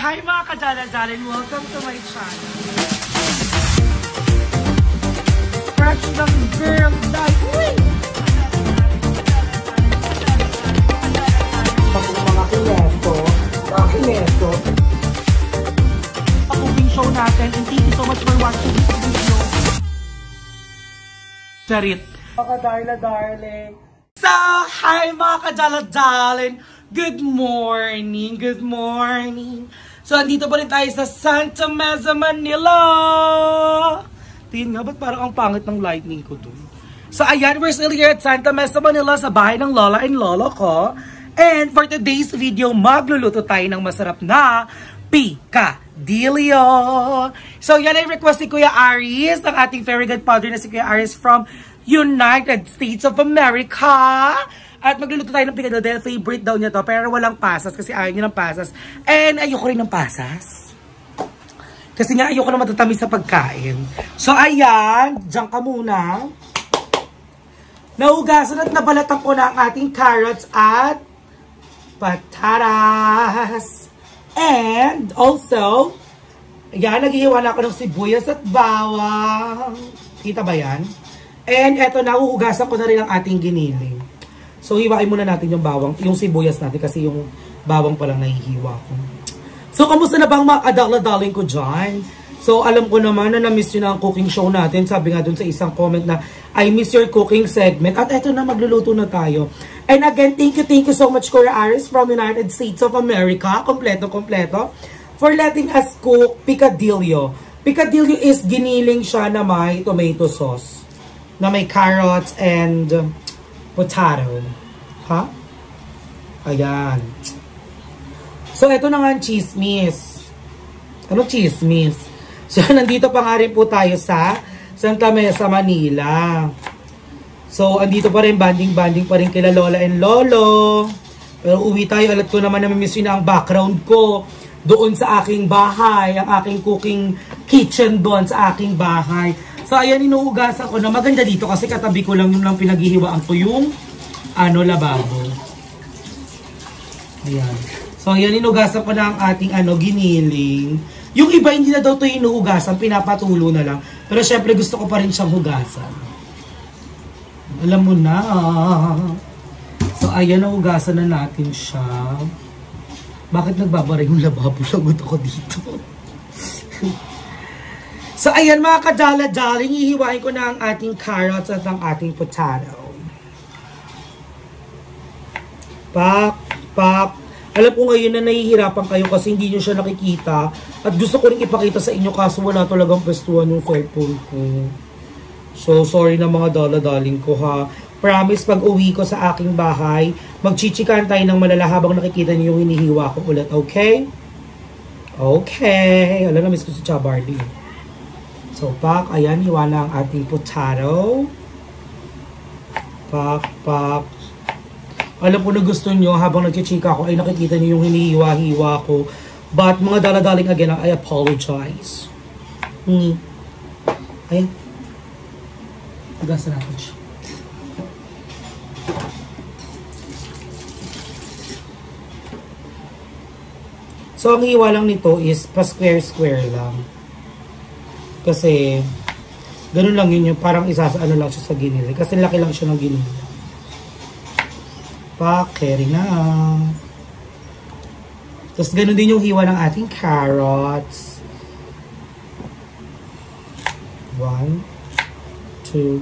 Hi mga kadala-dalan! Welcome to my channel. Fresh ng girl night! Mga kineto. Pag-uwing show natin, and thank you so much for watching this video. Charit. Mga kadarla-darling. So, hi mga kadala-darling! Good morning! Good morning! So, andito pa rin tayo sa Santa Mesa, Manila! Tingnan nga, ba't parang ang pangit ng lightning ko dun? So, ayan, we're still here at Santa Mesa, Manila sa bahay ng lola and lolo ko. And for today's video, magluluto tayo ng masarap na picadillo. So, yan ay request ni Kuya Aris, ang ating very good father na si Kuya Aris from United States of America. At magluluto tayo ng picadillo dahil favorite daw niya to. Pero walang pasas kasi ayaw niya ng pasas. And ayoko rin ng pasas. Kasi nga ayoko na matatamis sa pagkain. So ayan, dyan ka muna. Naugasan at nabalatan ko na ang ating carrots at patatas. And also, ayan, naghihiwa na ako ng sibuyas at bawang. Kita ba yan? And eto na, uhugasan ko na rin ang ating giniling. So, hiwain muna natin yung bawang, yung sibuyas natin kasi yung bawang palang nahihiwa ko. So, kamusta na bang mga kadala-daling ko dyan? So, alam ko naman na na-miss nyo na ang cooking show natin. Sabi nga dun sa isang comment na, I miss your cooking segment. At eto na, magluluto na tayo. And again, thank you so much, Kuya Aris from United States of America. Kompleto. For letting us cook picadillo. Picadillo is giniling siya na may tomato sauce. Na may carrots and potato. Ha? Ayan. So, ito na nga ang chismis. Ano chismis? So, nandito pa nga rin po tayo sa Santa Mesa, Manila. So, andito pa rin, banding pa rin kila Lola and Lolo. Pero uwi tayo, alat ko naman na mamiss yun ang background ko. Doon sa aking bahay, ang aking cooking kitchen doon sa aking bahay. So, ayan, inuugasan ko na. Maganda dito kasi katabi ko lang yung lang pinaghihiwaan ko yung lababo. Ayan. So, ayan, inuugasan ko na ang ating giniling. Yung iba, hindi na daw ito inuugasan, pinapatulo na lang. Pero syempre, gusto ko pa rin siyang hugasan. Alam mo na. So, ayan, naugasan na natin siya. Bakit nagbabara yung lababo? Lagot ako dito. So, ayan mga kadala-daling, hihiwain ko na ang ating carrots at ang ating potato. Pak. Alam ko ngayon na nahihirapan kayo kasi hindi nyo siya nakikita. At gusto ko rin ipakita sa inyo kaso wala talagang pwestuhan yung cellphone ko. So, sorry na mga dala-daling ko ha. Promise, pag uwi ko sa aking bahay, magchichikan tayo ng malala habang nakikita nyo yung hinihiwa ko ulit. Okay? Okay. Alam na, miss ko si Chabardi. So, pak, ayan, hiwa na ang ating potato. Pak. Alam ko na gusto nyo, habang nagchichika ako, ay nakikita nyo yung hinihiwa-hiwa ko. But, mga dala-daling again, I apologize. Ayan. Hugasan natin siya. So, ang hiwa lang nito is pa-square-square lang. Kasi, ganun lang yun yung parang lang siya sa ginili. Kasi laki lang siya ng ginili. Carry na. Tapos, ganun din yung hiwa ng ating carrots. 1, 2,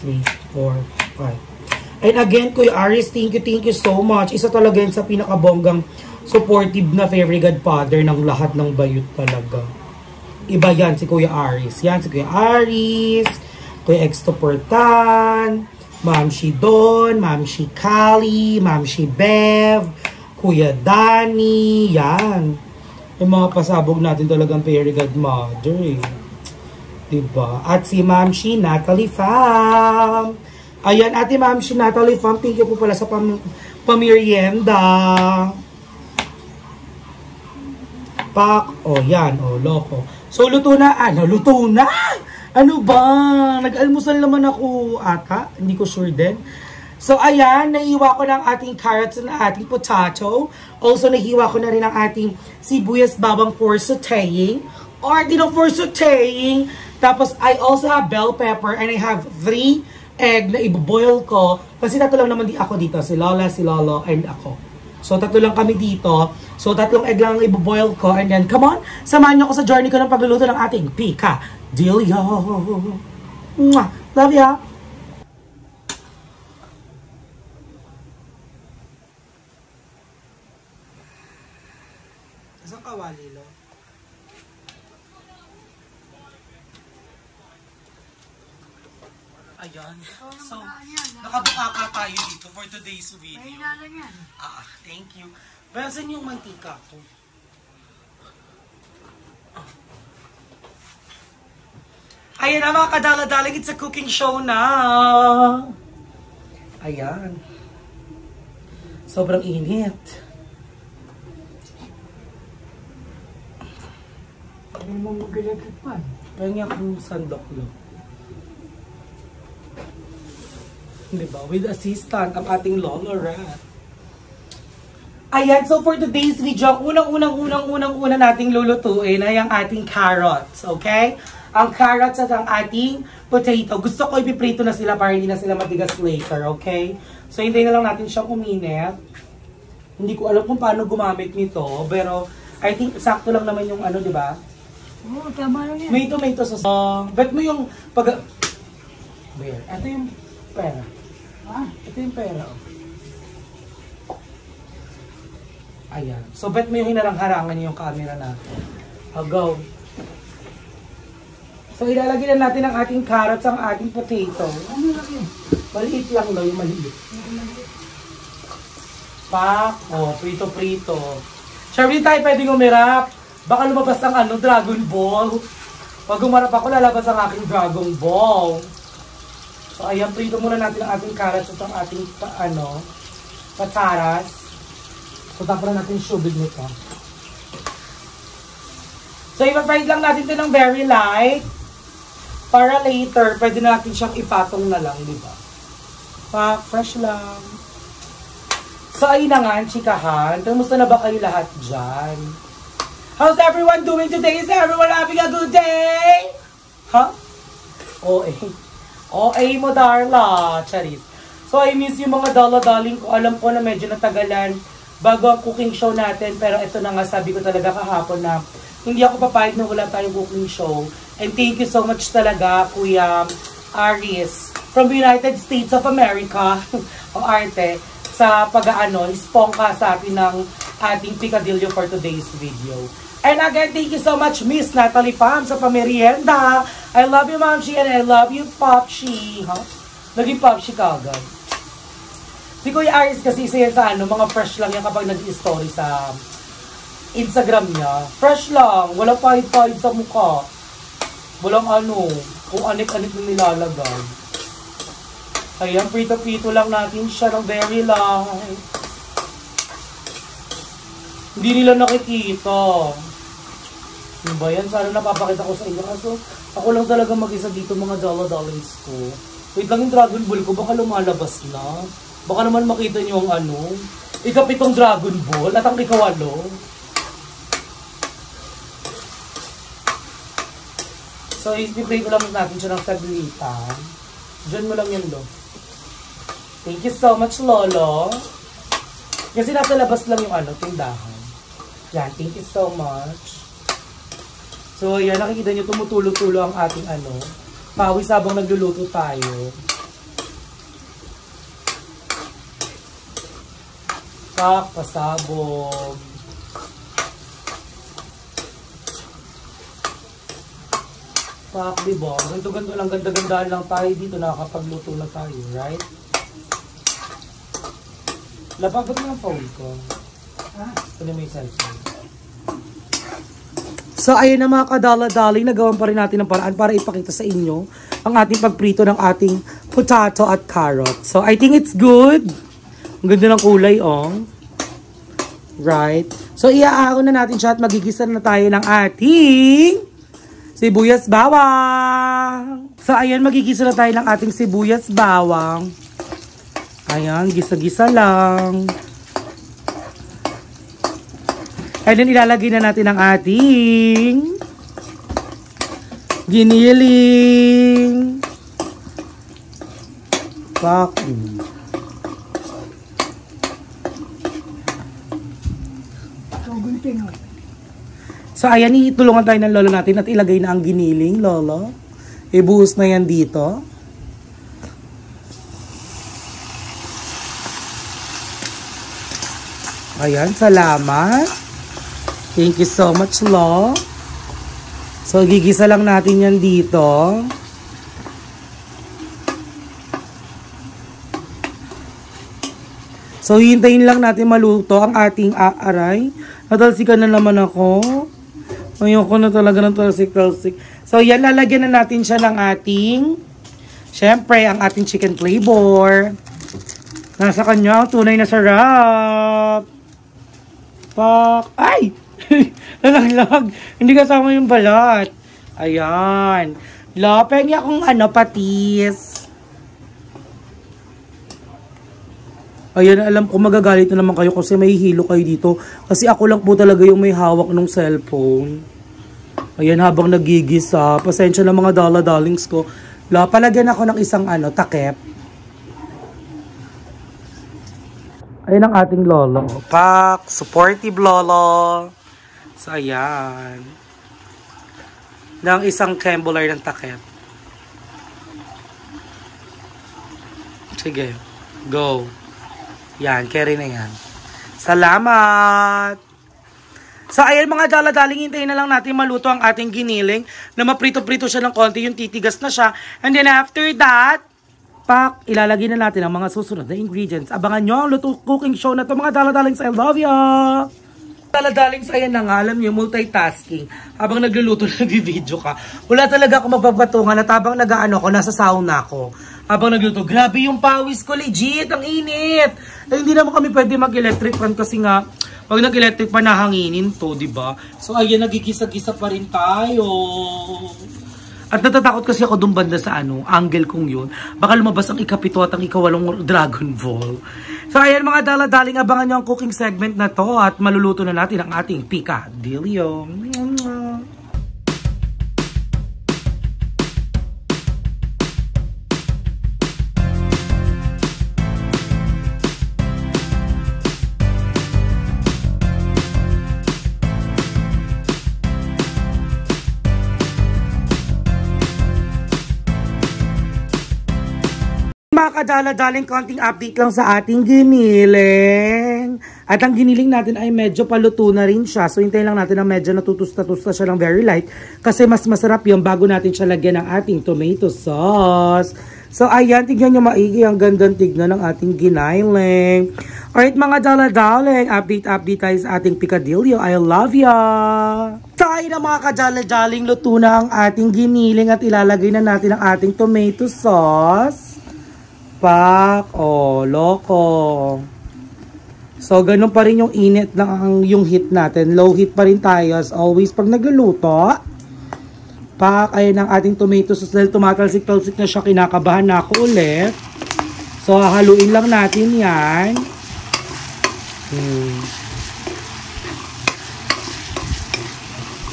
3, 4, 5. And again, Kuya Aris, thank you so much. Isa talaga yun sa pinakabonggang supportive na very godfather ng lahat ng bayut talaga. Iba yan, si Kuya Aris. Yan, si Kuya Aris, Kuya Extoportan, Ma'am Shi Don, Ma'am Shi Kali, Ma'am Shi Bev, Kuya Danny, yan. Yung mga pasabog natin talagang very godmother eh. Diba? At si Ma'am Shi Natalie Pham. Ayan, ate Ma'am Shi Natalie Pham, thank you po pala sa pamirienda. Yan, loko. So, luto na. Luto na! Ano ba? Nag-almusal naman ako ata. Hindi ko sure din. So, ayan, nahiwa ko ng ating carrots and ating potato. Also, nahiwa ko na rin ang ating sibuyas bawang for sauteing. Or, for sauteing. Tapos, I also have bell pepper and I have 3 egg na iboboil ko. Kasi tatlo lang naman di ako dito. Si Lola, si Lolo, and ako. So, tatlo lang kami dito. So, 3 egg lang ang iboboil ko. And then, come on, samahan niyo ako sa journey ko ng pagluluto ng ating picadillo. Mwah! Love ya! Isang kawali, lo. Ayan. So, nakabuka tayo dito for today's video. Thank you. Bayasan yung mantika ko. Ayan na mga kadala-dalang, it's a cooking show na. Ayan. Sobrang init. Ano mo magalagit pa? Parang yung sandok lo. Diba? With assistant, ang ating Lola Rat. Ayan, so for today's video, unang nating lulutuin ay ang ating carrots, okay? Ang carrots at ang ating potato. Gusto ko ipiprito na sila para hindi na sila matigas later, okay? So, hintayin na lang natin siyang uminit. Hindi ko alam kung paano gumamit nito, pero I think sakto lang naman yung ano, diba? Oo, tama lang yan. May tomato sauce. Bet mo yung pag... Where? Ito yung pera. Ito yung pera. Ayan. So, bet mo yung hinarang-harangan yung camera natin. I'll go. So, ilalagay na natin ang ating carrots, ang ating potato. Ano lang yun? Maliit lang daw yung maliit. Pak. Oh, prito-prito. Siyempre tayo pwedeng umirap. Baka lumabas ang Dragon Ball. Pag umarap ako, lalabas ang aking Dragon Ball. So, ayan, prito muna natin ang ating carrots at ang ating, pataras. So, tapos na natin shubig nito. So, i-fry lang natin ito ng very light. Para later, pwede na natin siyang ipatong na lang, di ba? Fresh lang. So, ayun na nga, chikahan. Kamusta na ba kayo lahat dyan? How's everyone doing today? Is everyone having a good day? Huh? OA mo, Darla. Charis. So, I miss yung mga dala-daling ko. Alam ko na medyo natagalan bago ang cooking show natin. Pero ito na nga, sabi ko talaga kahapon na hindi ako papayag na wala tayong cooking show. And thank you so much talaga, Kuya Aris, from the United States of America, o Arte, sa spongka sa atin ng ating picadillo for today's video. And again, thank you so much, Miss Natalie Pham, sa pamerienda. I love you, Momshi, and I love you, Popshi. Huh? Naging Popshi ka agad. Si Kuya Aris kasi siya sa mga fresh lang yan kapag nag-story sa Instagram niya. Fresh lang. Walang pahid-pahid sa mukha. Walang kung anik-anik na nilalagay. Ayan, prito-prito lang natin siya ng very light. Hindi nila nakikita. Ano ba yan? Sana napapakita ko sa inyo. Kaso, ako lang talaga mag-isa dito mga dollar-dollars ko. Wait lang yung Dragon Ball ko. Baka lumalabas na. Baka naman makita nyo ang ikapitong Dragon Ball at ang ikawalo. So, i-spray ko lang natin siya ng saglita. Diyan mo lang yan, lo. Thank you so much, Lolo. Kasi nasa labas lang yung tindahan. Yan, thank you so much. So, yan, nakikita nyo, tumutulo-tulo ang ating pawis habang nagluluto tayo. Pasabog. Diba? Ganto-ganto lang, ganda-gandaan lang tayo dito, nakakapagluto na tayo, right? Lapagot mo ang phone ko. Ito na may cellphone. So, ayun na mga kadala-daling, nagawan pa rin natin ng paraan para ipakita sa inyo ang ating pagprito ng ating potato at carrot. So, I think it's good. Ang ganda ng kulay, Right? So, iaahon na natin siya at magigisa na tayo ng ating sibuyas bawang. So, ayan, magigisa na tayo ng ating sibuyas bawang. Ayan, gisa-gisa lang. And then ilalagay na natin ang ating giniling. Pak. So, ayan, itulungan tayo ng lolo natin at ilagay na ang giniling, lolo. Ibuhos na yan dito. Ayan, salamat. Thank you so much, lo. So, gigisa lang natin yan dito. So, hintayin lang natin maluto ang ating aray. Natalsikan na naman ako. Ayoko na talaga ng talsik-talsik. So, yan, lalagyan na natin siya ng ating, syempre, ang ating chicken flavor. Nasa kanya ang tunay na sarap. Pak! Ay! Nalaglag. Hindi kasama yung balat. Ayan. Pengi akong patis. Ayan, alam ko magagalit na naman kayo kasi may hilo kayo dito. Kasi ako lang po talaga yung may hawak ng cellphone. Ayan, habang nagigisa. Pasensya na mga dala-darlings ko. Palagyan ako ng isang takip. Ayan ang ating lolo. Pak! Supportive lolo. So, ayan. Ng isang kembular ng takip. Sige. Go. Yan, carry na yan. Salamat! So, ayan mga dala-daling, hintayin na lang natin maluto ang ating giniling na maprito-prito siya ng konti, yung titigas na siya. And then after that, ilalagay na natin ang mga susunod na ingredients. Abangan nyo ang luto cooking show na to mga dala-daling. I love ya! Dala-daling sa ayan na nga, alam nyo, multitasking. Habang nagluluto, nag-video ka. Wala talaga ako magpapatungan at habang nag-ano ko, nasa sauna ako. Habang nagluto, grabe yung pawis ko, legit, ang init. Hindi naman kami pwede mag-electric fan kasi nga, pag nag-electric fan, nahanginin to, diba? So, ayan, nagigisa-gisa pa rin tayo. At natatakot kasi ako doon banda sa angle kong yun. Baka lumabas ang ikapito at ang ikawalong Dragon Ball. So, ayan mga dala-daling, abangan nyo ang cooking segment na to at maluluto na natin ang ating picadillo. Mga kadala-daling, konting update lang sa ating giniling. At ang giniling natin ay medyo paluto na rin siya. So, hintayin lang natin na medyo natutusta-tusta siya lang very light. Kasi mas masarap yung bago natin siya lagyan ng ating tomato sauce. So, ayan, tignan nyo maigi. Ang gandang tignan ng ating giniling. Alright, mga dala-daling, update tayo sa ating picadillo. I love ya! Tayo na mga kadala-daling, luto na ang ating giniling at ilalagay na natin ang ating tomato sauce. Loko. So, ganun pa rin yung init ng yung heat natin. Low heat pa rin tayo as always pag nagluluto. Ayan ang ating tomato sauce dahil tumatalsik-talsik na siya. Kinakabahan na ako ulit. So, haluin lang natin yan.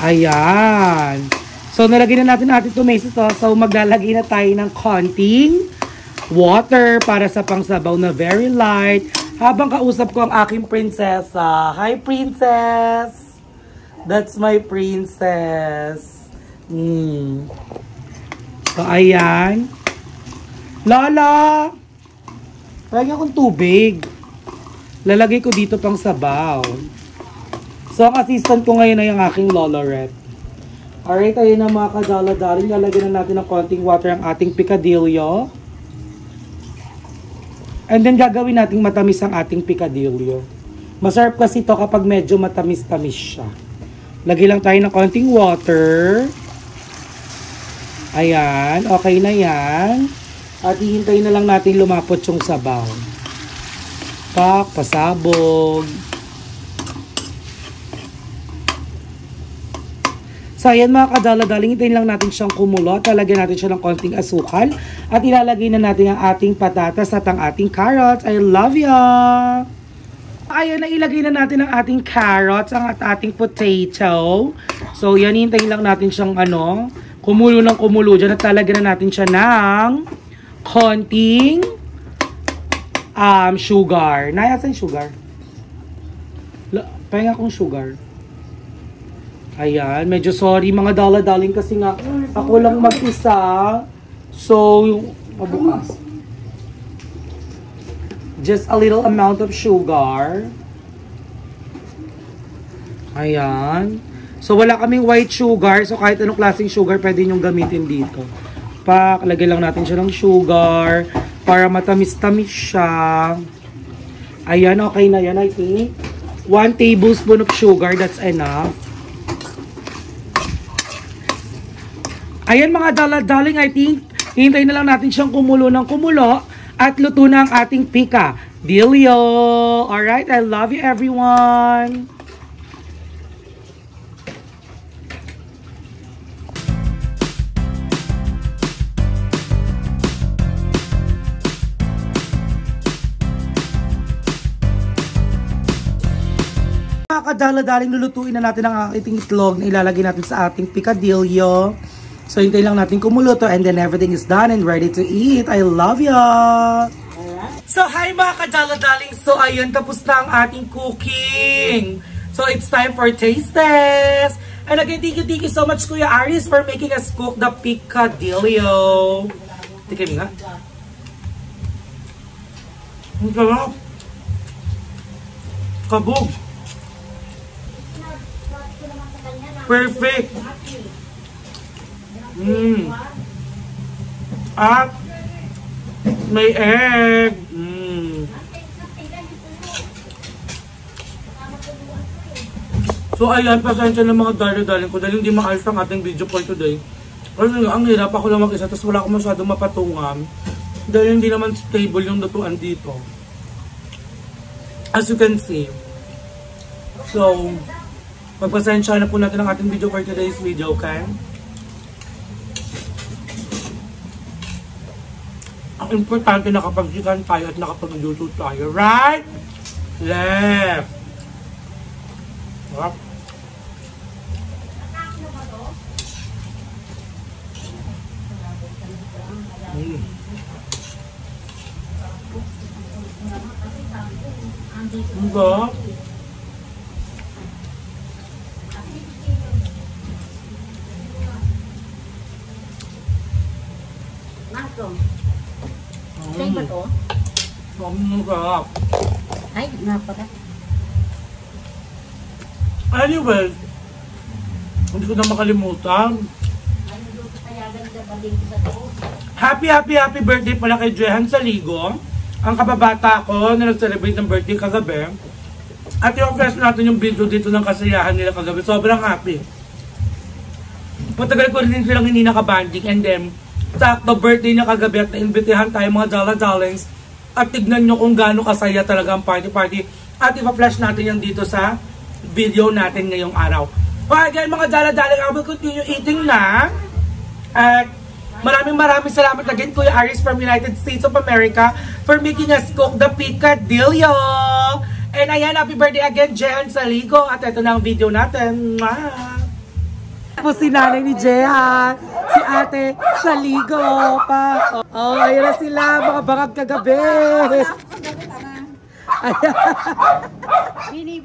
Ayan. So, nalagay na natin ating tomato sauce. So, maglalagay na tayo ng konting water para sa pangsabaw na very light. Habang kausap ko ang aking prinsesa. Hi, princess! That's my princess. So, ayan. Lola! Lagyan akong tubig. Lalagay ko dito pang sabaw. So, ang assistant ko ngayon ay ang aking Lolorette. Alright, ayun na mga kadala-daling. Lalagyan na natin ng konting water ang ating picadillo. And then, gagawin nating matamis ang ating picadillo. Masarap kasi ito kapag medyo matamis-tamis siya. Lagay lang tayo ng konting water. Ayan, okay na yan. At hihintayin na lang natin lumapot yung sabaw. Pasabog. So, ayan mga kadala-daling, hintayin lang natin siyang kumulo. Talagyan natin siya ng konting asukal. At ilalagay na natin ang ating patatas at ang ating carrots. I love ya! Ayan, ilagay na natin ang ating carrots, ang ating potato. So, yan, hintayin lang natin siyang kumulo ng kumulo dyan. At talagyan na natin siya ng konting sugar. Nayasan sugar? Pahinga akong sugar. Ayan, medyo sorry mga dala-daling kasi nga ako lang mag-isa. So, mabukas. Just a little amount of sugar. Ayan. So, wala kaming white sugar. So, kahit anong klaseng sugar pwede nyong gamitin dito. Lagay lang natin siya ng sugar para matamis-tamis siya. Ayan, okay na yan, I think. 1 tablespoon of sugar, that's enough. Ayan mga dala-daling, I think, hintayin na lang natin siyang kumulo ng kumulo. At luto na ang ating picadillo. Alright, I love you everyone. Mga kadala-daling, lulutuin na natin ang ating itlog na ilalagay natin sa ating picadillo. So, hintayin lang natin kumuluto and then everything is done and ready to eat. I love ya! So, hi mga kadala-daling! So, ayun, tapos na ang ating cooking. So, it's time for taste test! And again, thank you so much, Kuya Aris, for making us cook the picadillo. Tikim nga. Ang sarap! Kabog! Perfect! At may egg. So ayan, pasensya ng mga dali-daling ko dahil hindi maayos ang ating video for today. Kasi ang hirap ako lang mag-isa, tapos wala akong masyadong mapatungan dahil hindi naman stable yung lutuan dito. As you can see. So, magpasensya na po natin ang ating video for today's video, okay? Ang importante nakapag-chicken tayo at nakapag-luto tayo. Right? Left. Up. Diba? Sa'yo ba to? Ang sarap. Ay, napaka. Anyway, hindi ko na makalimutan. Happy birthday pala kay Jehan Saligo. Ang kababata ko na nag-celebrate ng birthday kagabi. At i-flash natin yung video dito ng kasiyahan nila kagabi. Sobrang happy. Matagal ko rin silang hindi nakabanding and then sakto birthday niya kagabi at naimbitihan tayo mga dala-dalings at tignan nyo kung gaano kasaya talaga ang party-party at ipa-flash natin yan dito sa video natin ngayong araw. Okay again mga dala-daling, I will continue eating na at maraming salamat again Kuya Aris from United States of America for making us cook the picadillo. And ayan, happy birthday again Jehan Saligo at ito na ang video natin. Po si nanay ni Jehan, si ate Saligo pa. Oh, ayun na sila, mga bangag kagabi. Ayan. Bini.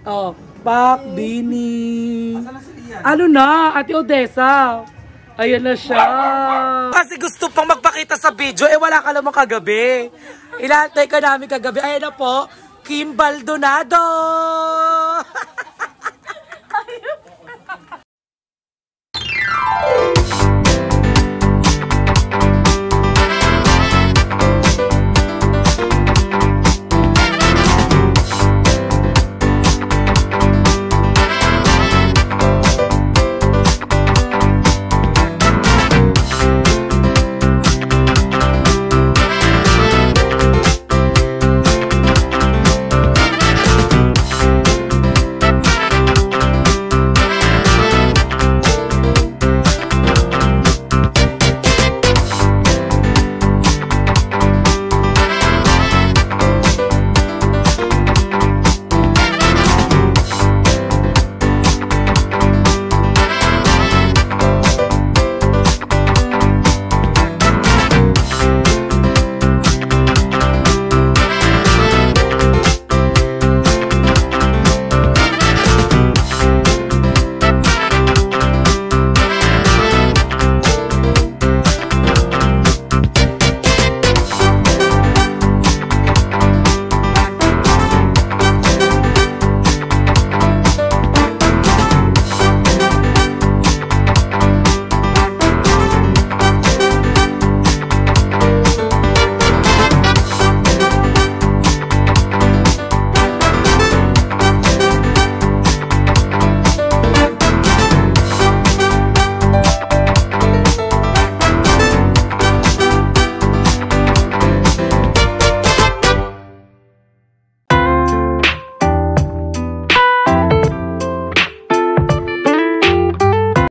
Oh, Pak, Bini. Ano na, Ate Odessa? Ayan na siya. Kasi gusto pang magpakita sa video, wala ka naman kagabi. Inaantay ka namin kagabi. Ayan na po, Kim Baldonado.